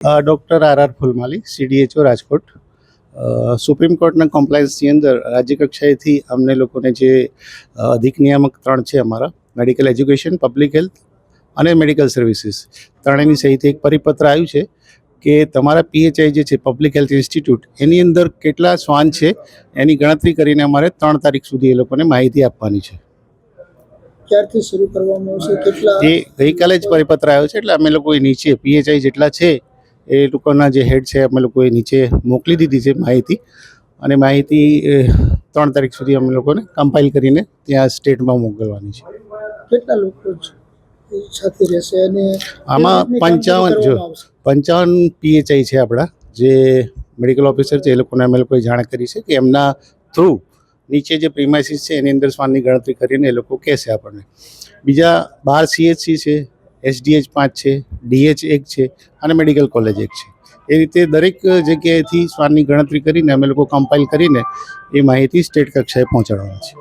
Doctor R Phulmali, CDHO Rajkot. Supreme કોર્ટના કોમ્પ્લાયન્સની અંદર રાજ્ય કક્ષાએથી અમને લોકોને જે અધિક નિયામક 3 છે અમારા, મેડિકલ એજ્યુકેશન, પબ્લિક હેલ્થ અને મેડિકલ સર્વિસીસ, ત્રણેયની સહિત એક પરિપત્ર આવ્યું છે કે તમારા PHI જે છે પબ્લિક હેલ્થ ઇન્સ્ટિટ્યૂટ, એની અંદર કેટલા શ્વાન છે એની ગણતરી કરીને અમારે 3 તારીખ સુધી એ લોકોને માહિતી આપવાની છે. ક્યારથી શરૂ કરવામાં આવશે? કેટલા? એ ગઈકાલે જ પરિપત્ર આવ્યો છે, એટલે અમે લોકોએ નીચે PHI જેટલા છે એ લોકોના જે હેડ છે અમે લોકોએ નીચે મોકલી દીધી છે માહિતી, અને માહિતી 3 તારીખ સુધી અમે લોકોને કમ્પાઇલ કરીને ત્યાં સ્ટેટમાં મોકલવાની છે. કેટલા લોકો સાથે રહેશે અને આમાં 55 PHI છે આપણા જે મેડિકલ ઓફિસર છે, એ લોકોને અમે લોકોએ જાણ કરી છે કે એમના થ્રુ નીચે જે પ્રિમાઇસીસ છે એની અંદર શ્વાનની ગણતરી કરીને એ લોકો કહેશે આપણને. બીજા 12 CHC છે, SDH 5 છે, DH 1 છે અને મેડિકલ કોલેજ 1 છે. એ રીતે દરેક જગ્યાએથી શ્વાનની ગણતરી કરીને અમે લોકો કમ્પાઇલ કરીને એ માહિતી સ્ટેટ કક્ષાએ પહોંચાડવાની છે.